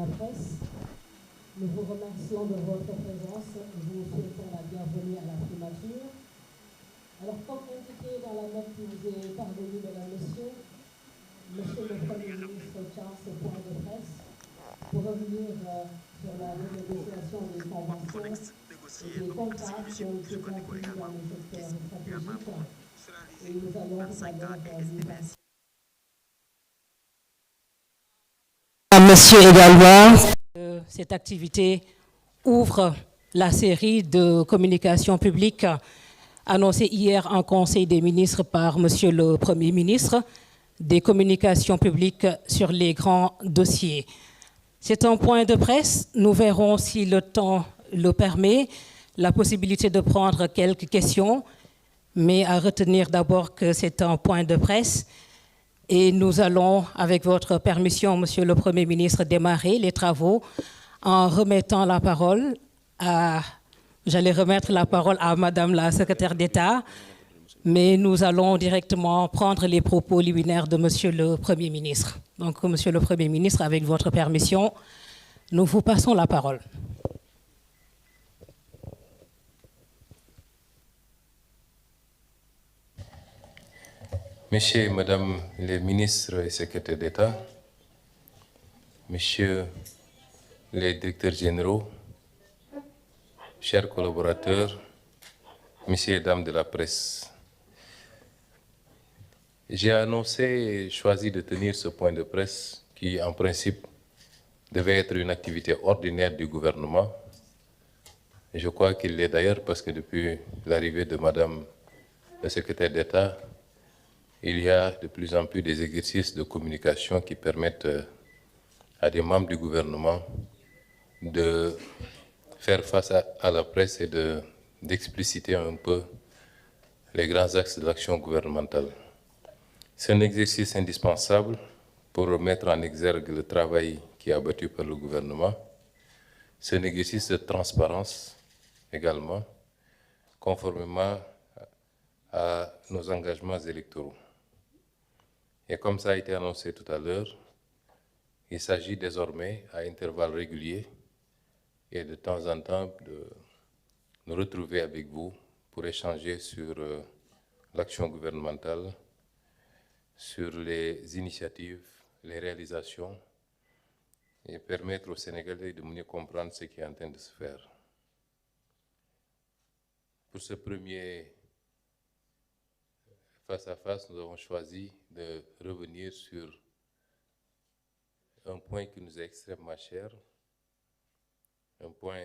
la presse. Nous vous remercions de votre présence et vous souhaitons la bienvenue à la primature. Alors, comme indiqué dans la note qui vous est parvenue, mesdames, messieurs, Monsieur le Premier ministre tient ce point de presse pour revenir sur la renégociation des conventions et des contrats qui ont été conclus dans le secteur stratégique. Et nous allons tout à l'heure lui passer. Monsieur également, cette activité ouvre la série de communications publiques annoncées hier en Conseil des ministres par Monsieur le Premier ministre, des communications publiques sur les grands dossiers. C'est un point de presse. Nous verrons, si le temps le permet, la possibilité de prendre quelques questions, mais à retenir d'abord que c'est un point de presse. Et nous allons, avec votre permission, Monsieur le Premier ministre, démarrer les travaux en remettant la parole à... J'allais remettre la parole à Madame la secrétaire d'État, mais nous allons directement prendre les propos liminaires de Monsieur le Premier ministre. Donc, Monsieur le Premier ministre, avec votre permission, nous vous passons la parole. Messieurs et Madame les ministres et secrétaires d'État, Messieurs les directeurs généraux, chers collaborateurs, Messieurs et Dames de la presse, j'ai annoncé et choisi de tenir ce point de presse qui, en principe, devait être une activité ordinaire du gouvernement. Et je crois qu'il l'est d'ailleurs parce que depuis l'arrivée de Madame la secrétaire d'État, il y a de plus en plus des exercices de communication qui permettent à des membres du gouvernement de faire face à la presse et d'expliciter un peu les grands axes de l'action gouvernementale. C'est un exercice indispensable pour mettre en exergue le travail qui est abattu par le gouvernement. C'est un exercice de transparence également, conformément à nos engagements électoraux. Et comme ça a été annoncé tout à l'heure, il s'agit désormais, à intervalles réguliers et de temps en temps, de nous retrouver avec vous pour échanger sur l'action gouvernementale, sur les initiatives, les réalisations et permettre aux Sénégalais de mieux comprendre ce qui est en train de se faire. Pour ce premier face-à-face, nous avons choisi de revenir sur un point qui nous est extrêmement cher, un point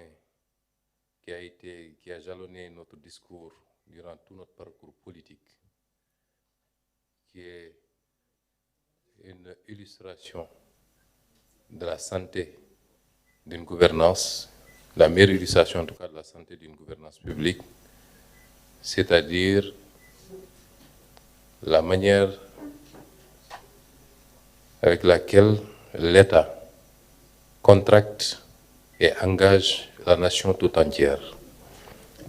qui a jalonné notre discours durant tout notre parcours politique, qui est une illustration de la santé d'une gouvernance, la meilleure illustration en tout cas de la santé d'une gouvernance publique, c'est-à-dire la manière avec laquelle l'État contracte et engage la nation tout entière,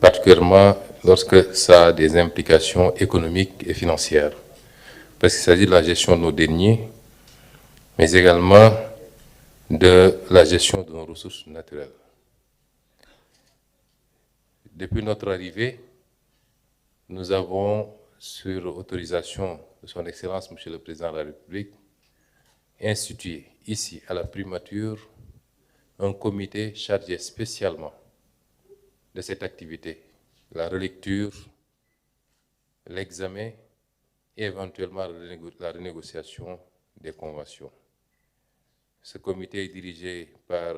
particulièrement lorsque ça a des implications économiques et financières, parce qu'il s'agit de la gestion de nos deniers, mais également de la gestion de nos ressources naturelles. Depuis notre arrivée, nous avons, sur autorisation de son Excellence, Monsieur le Président de la République, institué ici, à la primature, un comité chargé spécialement de cette activité, la relecture, l'examen et éventuellement la renégociation des conventions. Ce comité est dirigé par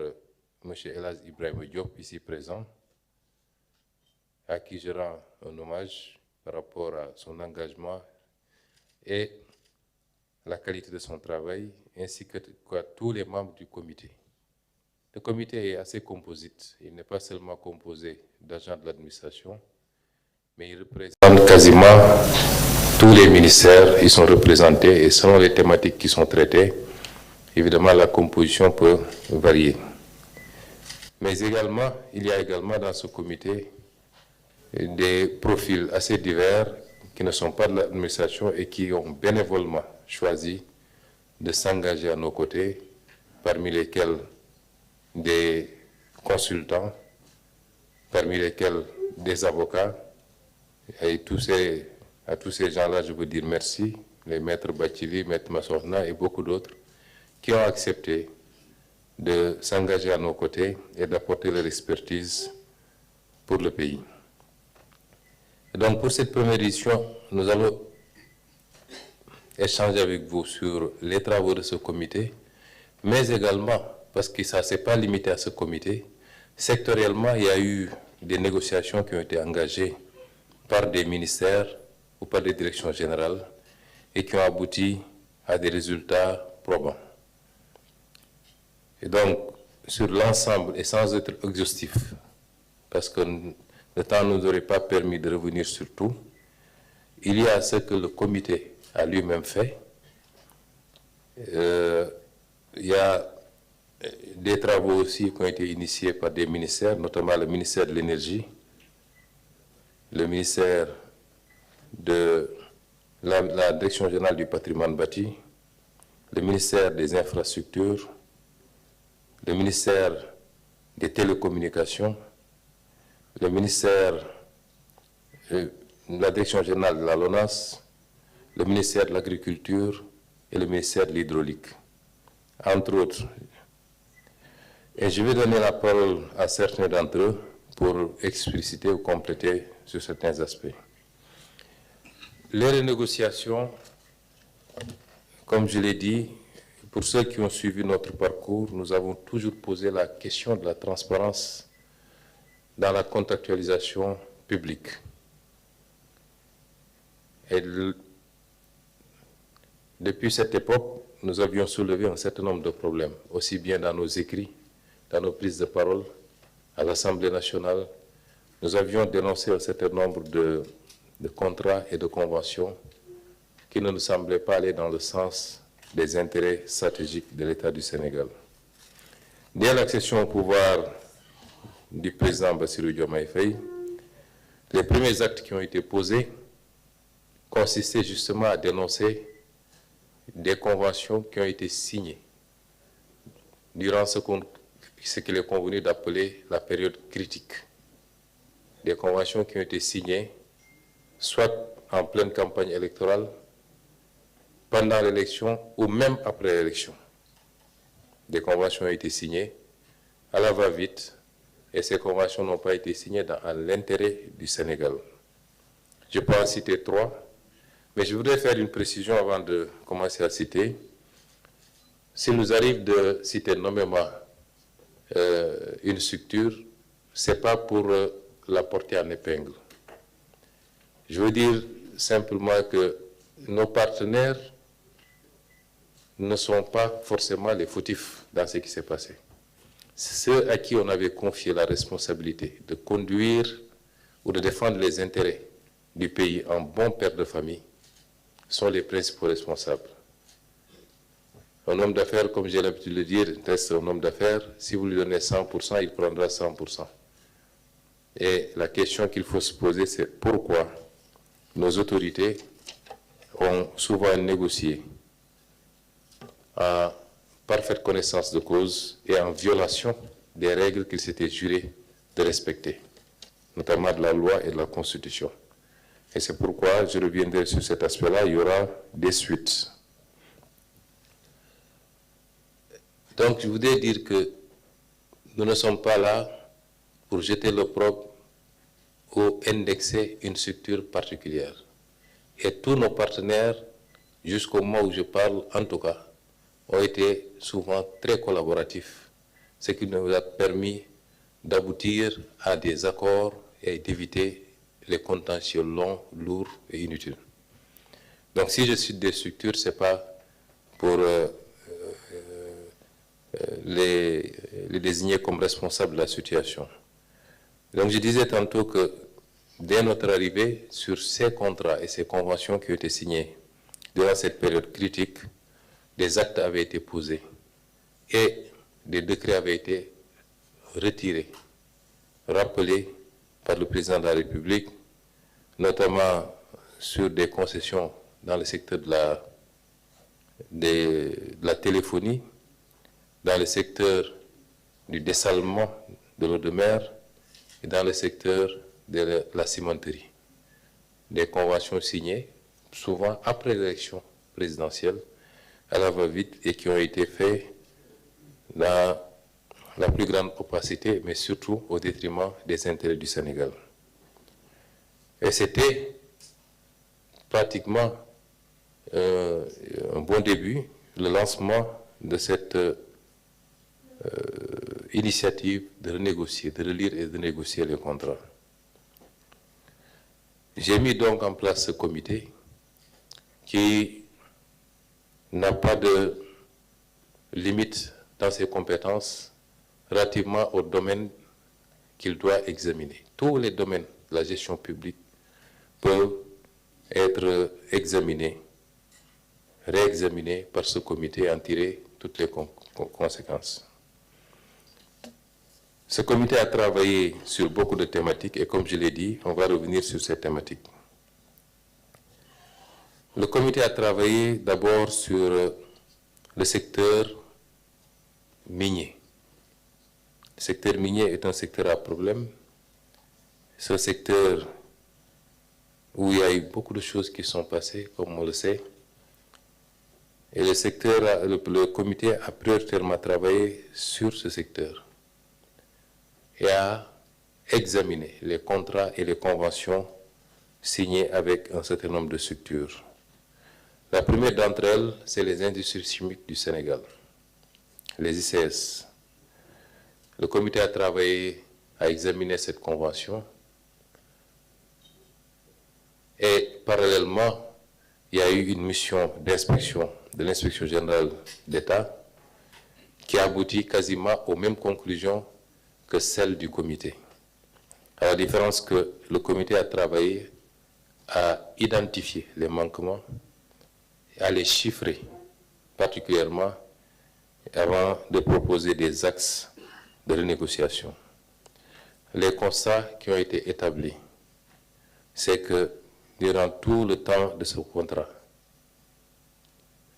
M. Elhadj Ibrahima Diop, ici présent, à qui je rends un hommage par rapport à son engagement et la qualité de son travail, ainsi qu'à tous les membres du comité. Le comité est assez composite. Il n'est pas seulement composé d'agents de l'administration, mais il représente quasiment tous les ministères. Ils sont représentés et selon les thématiques qui sont traitées, évidemment, la composition peut varier. Mais également, il y a également dans ce comité des profils assez divers qui ne sont pas de l'administration et qui ont bénévolement choisi de s'engager à nos côtés, parmi lesquels des consultants, parmi lesquels des avocats, et à tous ces gens-là, je veux dire merci, les maîtres Bachili, maître Massorna et beaucoup d'autres, qui ont accepté de s'engager à nos côtés et d'apporter leur expertise pour le pays. Et donc pour cette première édition, nous allons échanger avec vous sur les travaux de ce comité, mais également, parce que ça ne s'est pas limité à ce comité, sectoriellement, il y a eu des négociations qui ont été engagées par des ministères ou par des directions générales et qui ont abouti à des résultats probants. Et donc, sur l'ensemble, et sans être exhaustif, parce que le temps ne nous aurait pas permis de revenir sur tout, il y a ce que le comité a lui-même fait. Il y a des travaux aussi qui ont été initiés par des ministères, notamment le ministère de l'Énergie, le ministère de la Direction générale du patrimoine bâti, le ministère des infrastructures, le ministère des télécommunications, le ministère de la Direction générale de la LONASE, le ministère de l'Agriculture et le ministère de l'Hydraulique, entre autres. Et je vais donner la parole à certains d'entre eux pour expliciter ou compléter sur certains aspects. Les renégociations, comme je l'ai dit, pour ceux qui ont suivi notre parcours, nous avons toujours posé la question de la transparence dans la contractualisation publique. Et depuis cette époque, nous avions soulevé un certain nombre de problèmes, aussi bien dans nos écrits, dans nos prises de parole, à l'Assemblée nationale. Nous avions dénoncé un certain nombre de contrats et de conventions qui ne nous semblaient pas aller dans le sens des intérêts stratégiques de l'État du Sénégal. Dès l'accession au pouvoir du président Bassirou Diomaye Faye, les premiers actes qui ont été posés consistaient justement à dénoncer des conventions qui ont été signées durant ce qu'il est convenu d'appeler la période critique. Des conventions qui ont été signées soit en pleine campagne électorale, pendant l'élection ou même après l'élection. Des conventions ont été signées à la va-vite et ces conventions n'ont pas été signées dans l'intérêt du Sénégal. Je peux en citer 3, mais je voudrais faire une précision avant de commencer à citer. S'il nous arrive de citer nommément une structure, ce n'est pas pour la porter en épingle. Je veux dire simplement que nos partenaires ne sont pas forcément les fautifs dans ce qui s'est passé. Ceux à qui on avait confié la responsabilité de conduire ou de défendre les intérêts du pays en bon père de famille sont les principaux responsables. Un homme d'affaires, comme j'ai l'habitude de le dire, reste un homme d'affaires. Si vous lui donnez 100%, il prendra 100%. Et la question qu'il faut se poser, c'est pourquoi nos autorités ont souvent négocié en parfaite connaissance de cause et en violation des règles qu'ils s'étaient jurés de respecter, notamment de la loi et de la Constitution. Et c'est pourquoi je reviendrai sur cet aspect-là, il y aura des suites. Donc je voudrais dire que nous ne sommes pas là pour jeter l'opprobre ou indexer une structure particulière. Et tous nos partenaires, jusqu'au moment où je parle, en tout cas, ont été souvent très collaboratifs, ce qui nous a permis d'aboutir à des accords et d'éviter les contentieux longs, lourds et inutiles. Donc si je cite des structures, ce n'est pas pour les désigner comme responsables de la situation. Donc je disais tantôt que dès notre arrivée, sur ces contrats et ces conventions qui ont été signés durant cette période critique, des actes avaient été posés et des décrets avaient été retirés, rappelés par le président de la République, notamment sur des concessions dans le secteur de la téléphonie, dans le secteur du dessalement de l'eau de mer et dans le secteur de la cimenterie. Des conventions signées, souvent après l'élection présidentielle, à la va-vite et qui ont été faites dans la plus grande opacité, mais surtout au détriment des intérêts du Sénégal. Et c'était pratiquement un bon début, le lancement de cette initiative de renégocier, de relire et de négocier les contrats. J'ai mis donc en place ce comité qui n'a pas de limite dans ses compétences relativement au domaine qu'il doit examiner. Tous les domaines de la gestion publique peuvent être examinés, réexaminés par ce comité et en tirer toutes les conséquences. Ce comité a travaillé sur beaucoup de thématiques et comme je l'ai dit, on va revenir sur ces thématiques. Le comité a travaillé d'abord sur le secteur minier. Le secteur minier est un secteur à problème. C'est un secteur où il y a eu beaucoup de choses qui sont passées, comme on le sait. Et le comité a prioritairement travaillé sur ce secteur et a examiné les contrats et les conventions signés avec un certain nombre de structures. La première d'entre elles, c'est les industries chimiques du Sénégal, les ICS. Le comité a travaillé à examiner cette convention et parallèlement, il y a eu une mission d'inspection de l'inspection générale d'État qui a abouti quasiment aux mêmes conclusions que celles du comité. À la différence que le comité a travaillé à identifier les manquements, à les chiffrer particulièrement avant de proposer des axes de renégociation. Les constats qui ont été établis, c'est que durant tout le temps de ce contrat,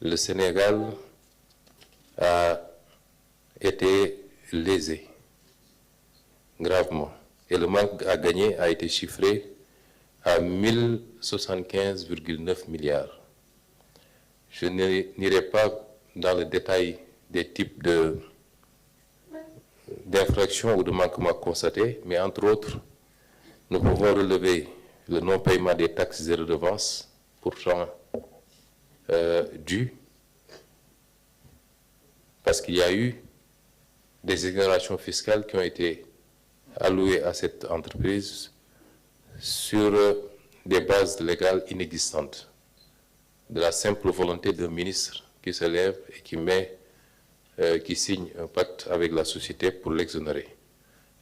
le Sénégal a été lésé gravement et le manque à gagner a été chiffré à 1075,9 milliards. Je n'irai pas dans le détail des types d'infractions ou de manquements constatés, mais entre autres, nous pouvons relever le non-paiement des taxes et redevances, pourtant dues, parce qu'il y a eu des exonérations fiscales qui ont été allouées à cette entreprise sur des bases légales inexistantes, de la simple volonté d'un ministre qui se lève et qui signe un pacte avec la société pour l'exonérer.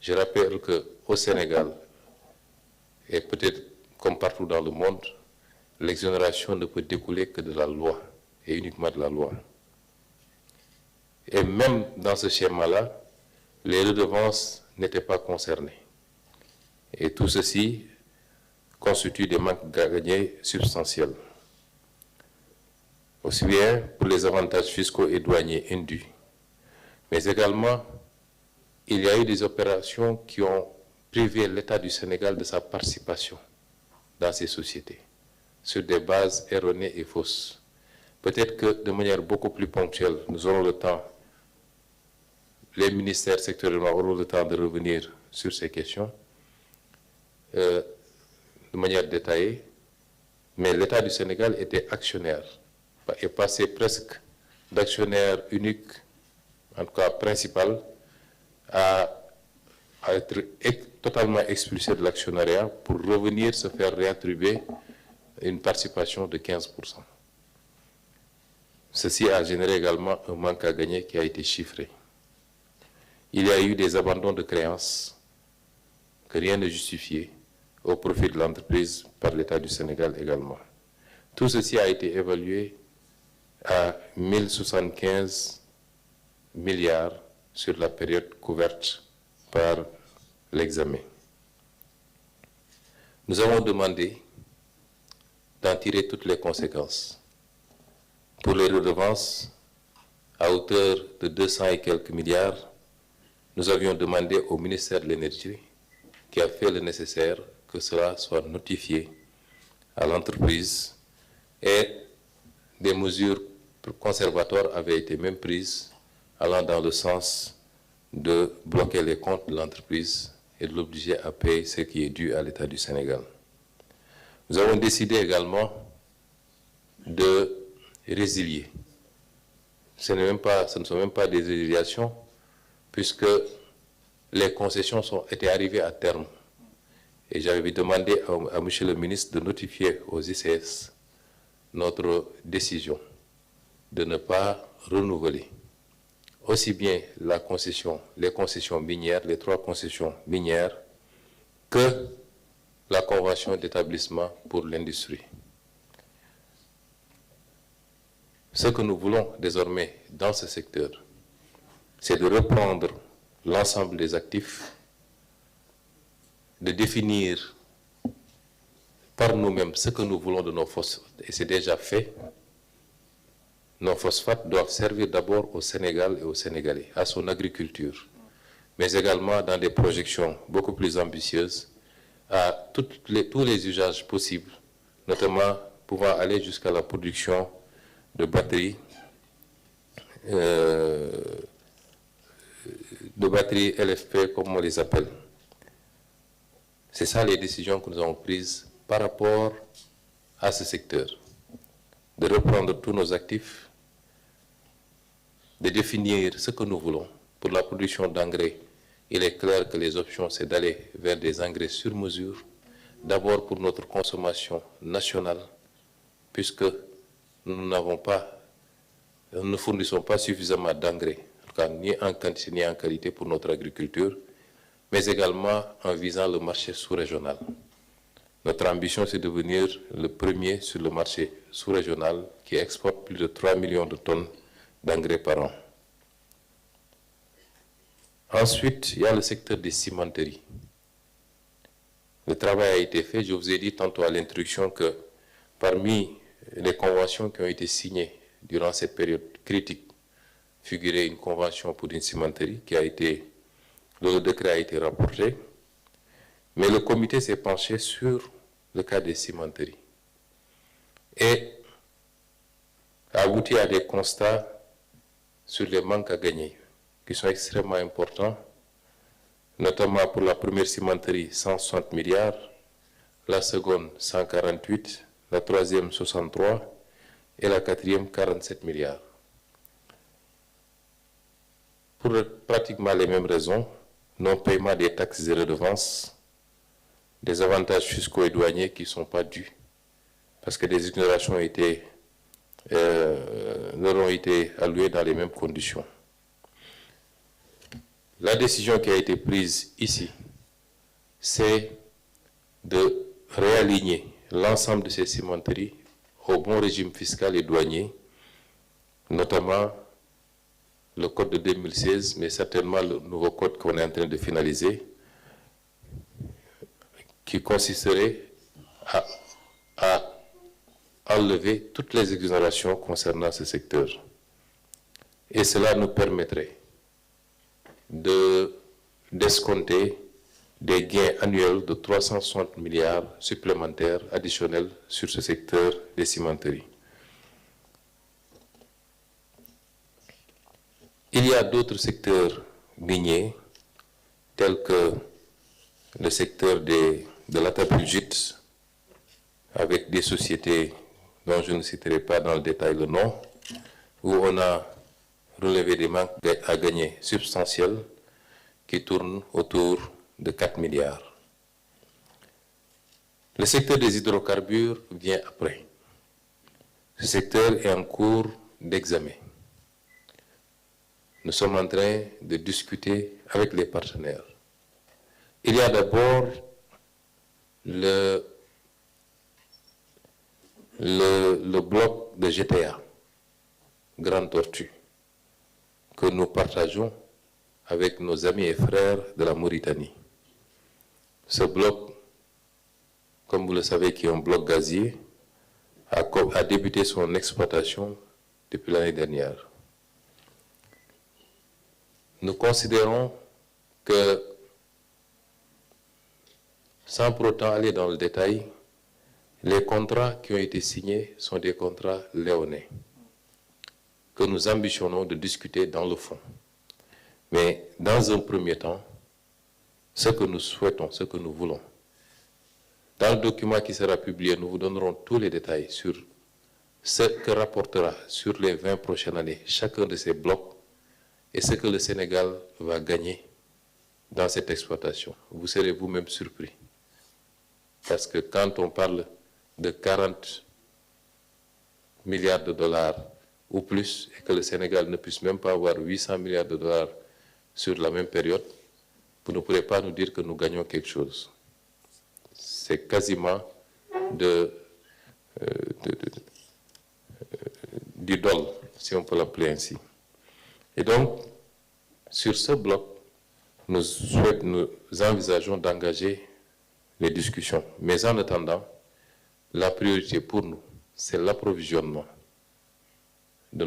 Je rappelle qu'au Sénégal, et peut-être comme partout dans le monde, l'exonération ne peut découler que de la loi, et uniquement de la loi. Et même dans ce schéma-là, les redevances n'étaient pas concernées. Et tout ceci constitue des manques à gagner substantiels. Aussi bien pour les avantages fiscaux et douaniers indus, mais également, il y a eu des opérations qui ont privé l'État du Sénégal de sa participation dans ces sociétés, sur des bases erronées et fausses. Peut-être que de manière beaucoup plus ponctuelle, nous aurons le temps, les ministères sectoriels auront le temps de revenir sur ces questions de manière détaillée, mais l'État du Sénégal était actionnaire et passé presque d'actionnaire unique, en tout cas principal, à être totalement expulsé de l'actionnariat pour revenir se faire réattribuer une participation de 15%. Ceci a généré également un manque à gagner qui a été chiffré. Il y a eu des abandons de créances que rien ne justifiait au profit de l'entreprise par l'État du Sénégal également. Tout ceci a été évalué à 1075 milliards sur la période couverte par l'examen. Nous avons demandé d'en tirer toutes les conséquences. Pour les redevances, à hauteur de 200 et quelques milliards, nous avions demandé au ministère de l'Énergie, qui a fait le nécessaire, que cela soit notifié à l'entreprise et des mesures conservatoires avaient été même prises allant dans le sens de bloquer les comptes de l'entreprise et de l'obliger à payer ce qui est dû à l'État du Sénégal. Nous avons décidé également de résilier. Ce ne sont même pas des résiliations, puisque les concessions étaient arrivées à terme. Et j'avais demandé à M. le ministre de notifier aux ICS notre décision de ne pas renouveler aussi bien les concessions minières, les 3 concessions minières, que la convention d'établissement pour l'industrie. Ce que nous voulons désormais dans ce secteur, c'est de reprendre l'ensemble des actifs, de définir par nous-mêmes ce que nous voulons de nos phosphates, et c'est déjà fait. Nos phosphates doivent servir d'abord au Sénégal et aux Sénégalais, à son agriculture, mais également dans des projections beaucoup plus ambitieuses, à tous les usages possibles, notamment pouvant aller jusqu'à la production de batteries, LFP, comme on les appelle. C'est ça les décisions que nous avons prises par rapport à ce secteur, de reprendre tous nos actifs, de définir ce que nous voulons. Pour la production d'engrais, il est clair que les options, c'est d'aller vers des engrais sur mesure, d'abord pour notre consommation nationale, puisque nous ne fournissons pas suffisamment d'engrais, en tout cas ni en quantité ni en qualité pour notre agriculture, mais également en visant le marché sous-régional. Notre ambition, c'est de devenir le premier sur le marché sous-régional qui exporte plus de 3 millions de tonnes d'engrais par an. Ensuite, il y a le secteur des cimenteries. Le travail a été fait. Je vous ai dit tantôt à l'introduction que parmi les conventions qui ont été signées durant cette période critique, figurait une convention pour une cimenterie le décret a été rapporté, mais le comité s'est penché sur le cas des cimenteries et a abouti à des constats sur les manques à gagner, qui sont extrêmement importants, notamment pour la première cimenterie, 160 milliards, la seconde, 148, la troisième, 63, et la quatrième, 47 milliards. Pour pratiquement les mêmes raisons, non-paiement des taxes et redevances, des avantages fiscaux et douaniers qui ne sont pas dus, parce que des exonérations leur ont été allouées dans les mêmes conditions. La décision qui a été prise ici, c'est de réaligner l'ensemble de ces cimenteries au bon régime fiscal et douanier, notamment le code de 2016, mais certainement le nouveau code qu'on est en train de finaliser, qui consisterait à enlever toutes les exonérations concernant ce secteur. Et cela nous permettrait d'escompter des gains annuels de 360 milliards supplémentaires additionnels sur ce secteur des cimenteries. Il y a d'autres secteurs miniers, tels que le secteur de l'Atapulgite, avec des sociétés dont je ne citerai pas dans le détail le nom, où on a relevé des manques à gagner substantiels qui tournent autour de 4 milliards. Le secteur des hydrocarbures vient après. Ce secteur est en cours d'examen. Nous sommes en train de discuter avec les partenaires. Il y a d'abord le bloc de GTA, Grande Tortue, que nous partageons avec nos amis et frères de la Mauritanie. Ce bloc, comme vous le savez, qui est un bloc gazier, a débuté son exploitation depuis l'année dernière. Nous considérons que, sans pour autant aller dans le détail, les contrats qui ont été signés sont des contrats léonins, que nous ambitionnons de discuter dans le fond. Mais dans un premier temps, ce que nous souhaitons, ce que nous voulons, dans le document qui sera publié, nous vous donnerons tous les détails sur ce que rapportera sur les 20 prochaines années chacun de ces blocs et ce que le Sénégal va gagner dans cette exploitation. Vous serez vous-même surpris. Parce que quand on parle de 40 milliards de dollars ou plus, et que le Sénégal ne puisse même pas avoir 800 milliards de dollars sur la même période, vous ne pourrez pas nous dire que nous gagnons quelque chose. C'est quasiment du dol, si on peut l'appeler ainsi. Et donc, sur ce bloc, nous envisageons d'engager les discussions. Mais en attendant, la priorité pour nous, c'est l'approvisionnement de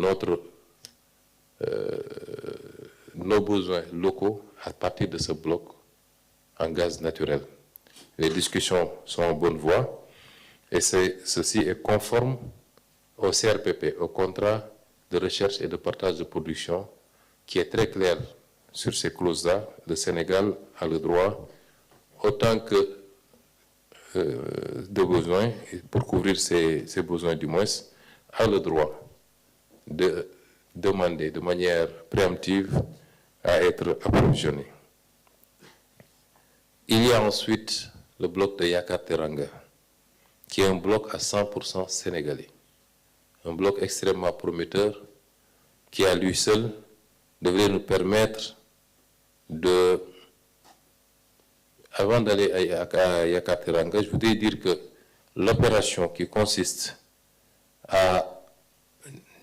nos besoins locaux à partir de ce bloc en gaz naturel. Les discussions sont en bonne voie et ceci est conforme au CRPP, au contrat de recherche et de partage de production, qui est très clair sur ces clauses-là. Le Sénégal a le droit, autant que de besoins, pour couvrir ses besoins du moins, a le droit de demander de manière préemptive à être approvisionné. Il y a ensuite le bloc de Yakar Teranga, qui est un bloc à 100% sénégalais. Un bloc extrêmement prometteur qui, à lui seul, devrait nous permettre de... Avant d'aller à Yakar Teranga, je voudrais dire que l'opération qui consiste à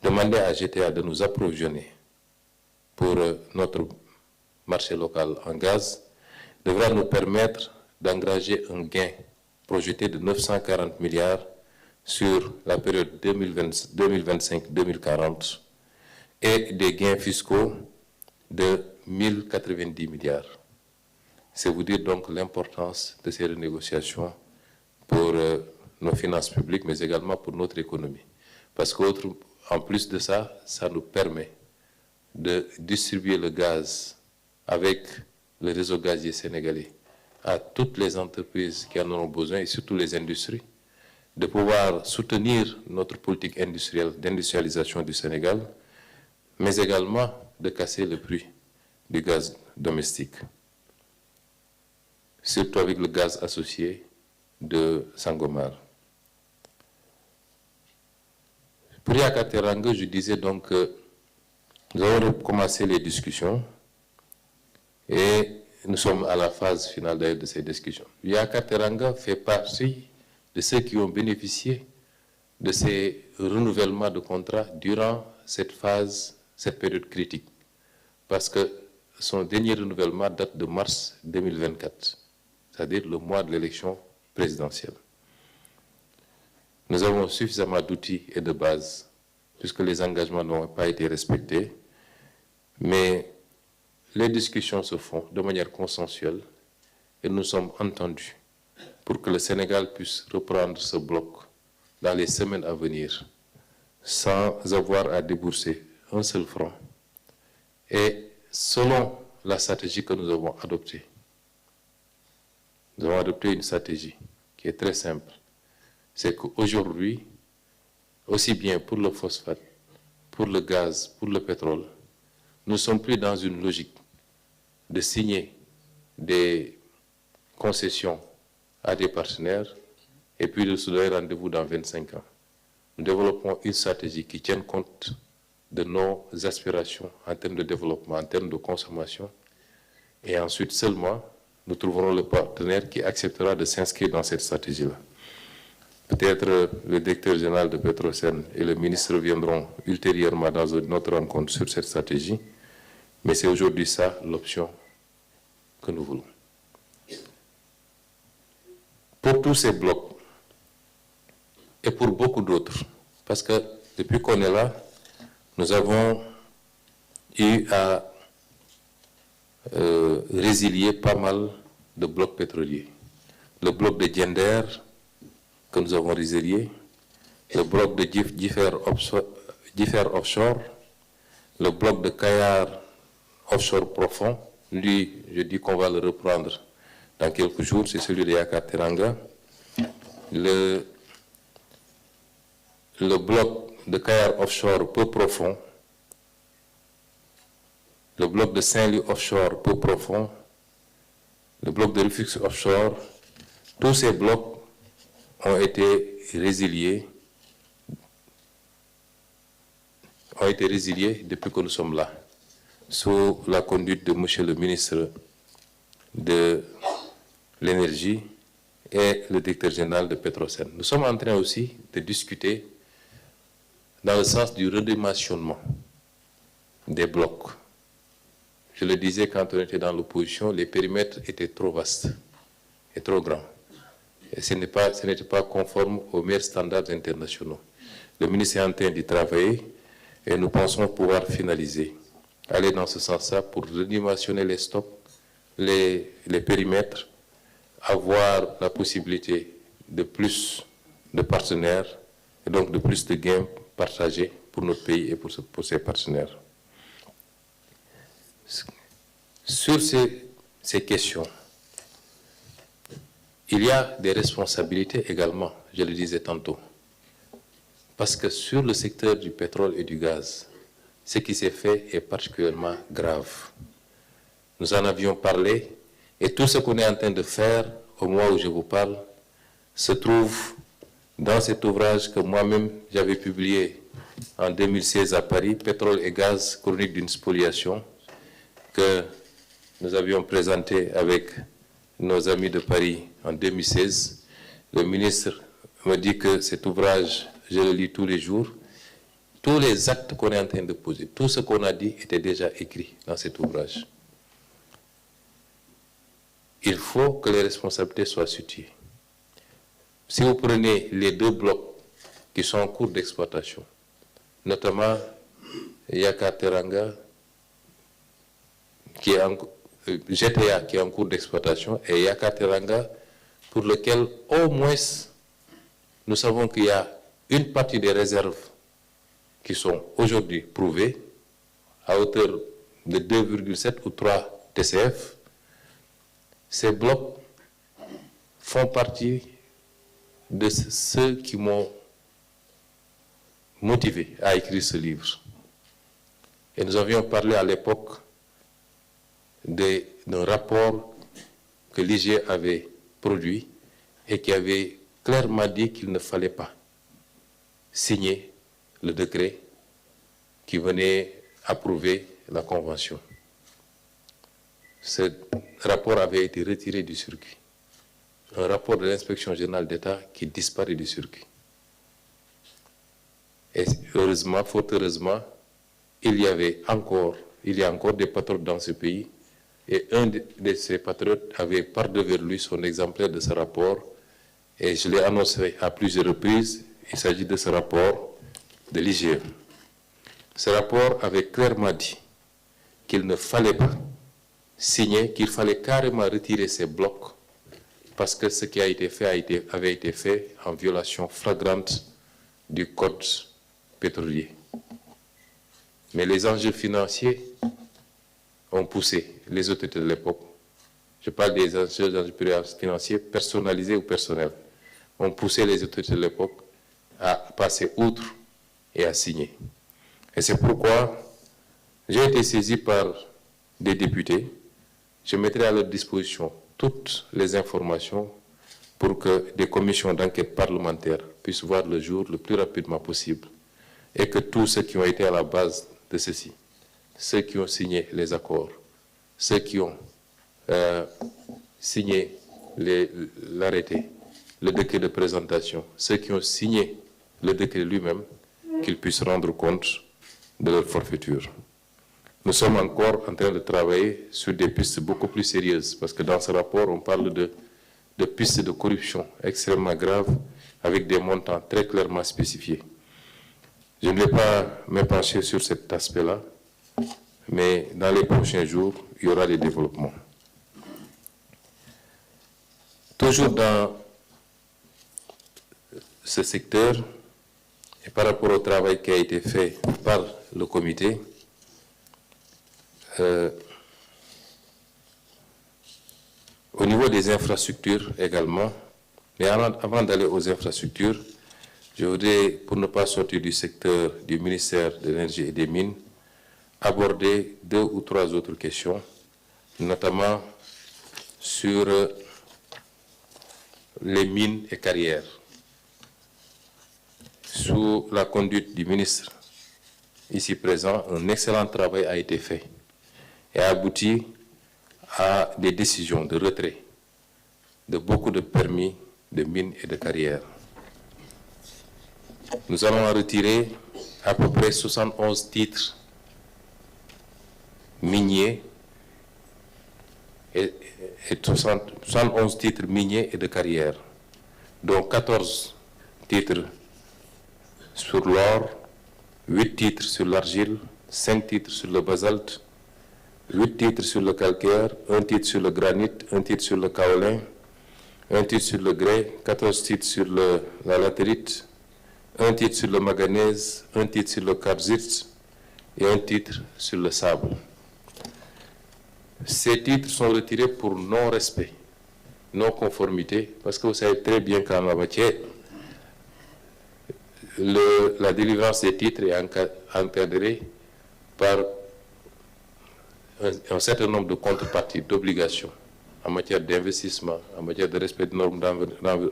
demander à GTA de nous approvisionner pour notre marché local en gaz devra nous permettre d'engager un gain projeté de 940 milliards sur la période 2025-2040 et des gains fiscaux de 1090 milliards. C'est vous dire donc l'importance de ces renégociations pour nos finances publiques, mais également pour notre économie. Parce qu'en plus de ça, ça nous permet de distribuer le gaz avec le réseau gazier sénégalais à toutes les entreprises qui en auront besoin et surtout les industries, de pouvoir soutenir notre politique industrielle d'industrialisation du Sénégal, mais également de casser le prix du gaz domestique, surtout avec le gaz associé de Sangomar. Pour Yakar Teranga, je disais donc que nous avons commencé les discussions et nous sommes à la phase finale de ces discussions. Yakar Teranga fait partie de ceux qui ont bénéficié de ces renouvellements de contrats durant cette phase, cette période critique. Parce que son dernier renouvellement date de mars 2024, c'est-à-dire le mois de l'élection présidentielle. Nous avons suffisamment d'outils et de bases, puisque les engagements n'ont pas été respectés, mais les discussions se font de manière consensuelle et nous sommes entendus pour que le Sénégal puisse reprendre ce bloc dans les semaines à venir sans avoir à débourser un seul franc et selon la stratégie que nous avons adoptée. Nous avons adopté une stratégie qui est très simple. C'est qu'aujourd'hui, aussi bien pour le phosphate, pour le gaz, pour le pétrole, nous ne sommes plus dans une logique de signer des concessions à des partenaires et puis de se donner rendez-vous dans 25 ans. Nous développons une stratégie qui tienne compte de nos aspirations en termes de développement, en termes de consommation. Et ensuite seulement, nous trouverons le partenaire qui acceptera de s'inscrire dans cette stratégie-là. Peut-être le directeur général de Petrosen et le ministre reviendront ultérieurement dans une autre rencontre sur cette stratégie, mais c'est aujourd'hui ça l'option que nous voulons. Pour tous ces blocs, et pour beaucoup d'autres, parce que depuis qu'on est là, nous avons eu à résilié pas mal de blocs pétroliers. Le bloc de Diender, que nous avons résilié, le bloc de Differ Offshore, le bloc de Kayar Offshore Profond. Lui, je dis qu'on va le reprendre dans quelques jours, c'est celui de Yakateranga. Le bloc de Kayar Offshore peu profond, le bloc de Saint-Louis Offshore peu profond, le bloc de Rufus Offshore, tous ces blocs ont été résiliés depuis que nous sommes là, sous la conduite de M. le ministre de l'Énergie et le directeur général de Petrosen. Nous sommes en train aussi de discuter dans le sens du redimensionnement des blocs. Je le disais quand on était dans l'opposition, les périmètres étaient trop vastes et trop grands. Et ce n'était pas conforme aux meilleurs standards internationaux. Le ministre est en train d'y travailler et nous pensons pouvoir finaliser, aller dans ce sens-là pour redimensionner les stocks, les périmètres, avoir la possibilité de plus de partenaires et donc de plus de gains partagés pour notre pays et pour ses partenaires. Sur ces questions, il y a des responsabilités également, je le disais tantôt. Parce que sur le secteur du pétrole et du gaz, ce qui s'est fait est particulièrement grave. Nous en avions parlé et tout ce qu'on est en train de faire au moment où je vous parle se trouve dans cet ouvrage que moi-même j'avais publié en 2016 à Paris, Pétrole et gaz, chronique d'une spoliation, que nous avions présenté avec nos amis de Paris en 2016. Le ministre me dit que cet ouvrage, je le lis tous les jours. Tous les actes qu'on est en train de poser, tout ce qu'on a dit était déjà écrit dans cet ouvrage. Il faut que les responsabilités soient situées. Si vous prenez les deux blocs qui sont en cours d'exploitation, notamment Yakateranga, GTA qui est en cours d'exploitation, et Yakateranga, pour lequel au moins nous savons qu'il y a une partie des réserves qui sont aujourd'hui prouvées à hauteur de 2,7 ou 3 TCF. Ces blocs font partie de ceux qui m'ont motivé à écrire ce livre. Et nous avions parlé à l'époque d'un rapport que l'IGE avait produit et qui avait clairement dit qu'il ne fallait pas signer le décret qui venait approuver la Convention. Ce rapport avait été retiré du circuit. Un rapport de l'inspection générale d'État qui disparaît du circuit. Et heureusement, fort heureusement, il y a encore des patriotes dans ce pays, et un de ces patriotes avait par-devers lui son exemplaire de ce rapport, et je l'ai annoncé à plusieurs reprises. Il s'agit de ce rapport de l'IGE. Ce rapport avait clairement dit qu'il ne fallait pas signer, qu'il fallait carrément retirer ces blocs, parce que ce qui a été fait avait été fait en violation flagrante du code pétrolier. Mais les enjeux financiers ont poussé les autorités de l'époque, je parle des enjeux financiers personnalisés ou personnels, ont poussé les autorités de l'époque à passer outre et à signer. Et c'est pourquoi j'ai été saisi par des députés. Je mettrai à leur disposition toutes les informations pour que des commissions d'enquête parlementaires puissent voir le jour le plus rapidement possible et que tous ceux qui ont été à la base de ceci, ceux qui ont signé les accords, ceux qui ont signé l'arrêté, le décret de présentation, ceux qui ont signé le décret lui-même, qu'ils puissent rendre compte de leur forfaiture. Nous sommes encore en train de travailler sur des pistes beaucoup plus sérieuses, parce que dans ce rapport, on parle de pistes de corruption extrêmement graves, avec des montants très clairement spécifiés. Je ne vais pas me pencher sur cet aspect-là, mais dans les prochains jours, il y aura des développements. Toujours dans ce secteur, et par rapport au travail qui a été fait par le comité, au niveau des infrastructures également, mais avant d'aller aux infrastructures, je voudrais, pour ne pas sortir du secteur du ministère de l'Énergie et des Mines, aborder 2 ou 3 autres questions, notamment sur les mines et carrières. Sous la conduite du ministre ici présent, un excellent travail a été fait et a abouti à des décisions de retrait de beaucoup de permis de mines et de carrières. Nous allons en retirer à peu près 71 titres miniers et 71 titres miniers et de carrière, dont 14 titres sur l'or, 8 titres sur l'argile, 5 titres sur le basalte, 8 titres sur le calcaire, 1 titre sur le granit, 1 titre sur le kaolin, 1 titre sur le grès, 14 titres sur la latérite, 1 titre sur le manganèse, 1 titre sur le quartzite et 1 titre sur le sable. Ces titres sont retirés pour non-respect, non-conformité, parce que vous savez très bien qu'en la matière, la délivrance des titres est encadrée par un certain nombre de contreparties, d'obligations en matière d'investissement, en matière de respect des normes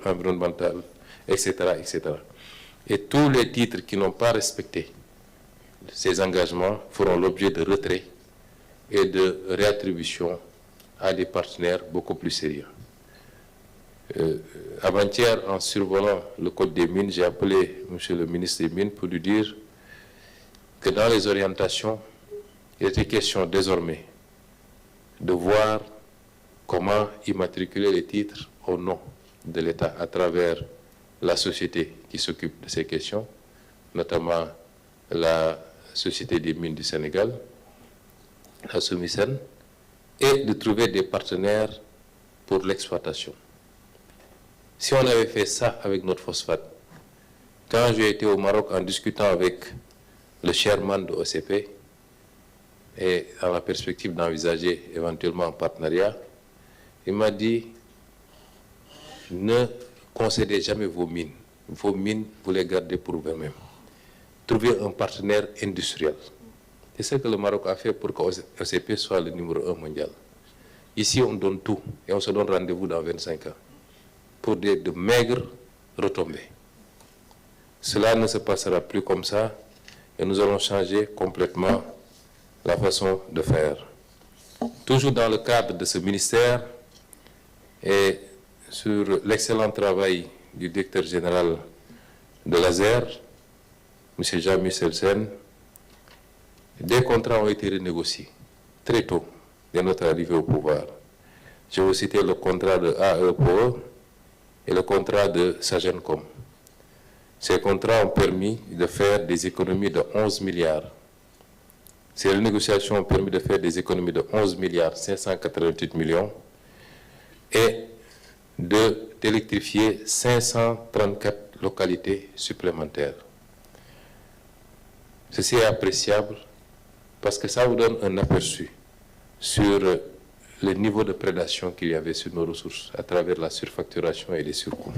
environnementales, etc., etc. Et tous les titres qui n'ont pas respecté ces engagements feront l'objet de retrait et de réattribution à des partenaires beaucoup plus sérieux. Avant-hier, en survolant le code des mines, j'ai appelé M. le ministre des Mines pour lui dire que dans les orientations, il était question désormais de voir comment immatriculer les titres au nom de l'État à travers la société qui s'occupe de ces questions, notamment la Société des mines du Sénégal, la SOMISEN, et de trouver des partenaires pour l'exploitation. Si on avait fait ça avec notre phosphate, quand j'ai été au Maroc en discutant avec le chairman de OCP, et dans la perspective d'envisager éventuellement un partenariat, il m'a dit, ne concédez jamais vos mines. Vos mines, vous les gardez pour vous-même. Trouvez un partenaire industriel. C'est ce que le Maroc a fait pour que OCP soit le numéro 1 mondial. Ici, on donne tout et on se donne rendez-vous dans 25 ans pour de maigres retombées. Cela ne se passera plus comme ça et nous allons changer complètement la façon de faire. Toujours dans le cadre de ce ministère et sur l'excellent travail du directeur général de l'ASER, M. Jean-Michel Sen, des contrats ont été renégociés très tôt dès notre arrivée au pouvoir. Je vais citer le contrat de AEPOE et le contrat de Sagencom. Ces contrats ont permis de faire des économies de 11 milliards. Ces renégociations ont permis de faire des économies de 11 milliards 588 millions et d'électrifier 534 localités supplémentaires. Ceci est appréciable parce que ça vous donne un aperçu sur le niveau de prédation qu'il y avait sur nos ressources à travers la surfacturation et les surcoûts.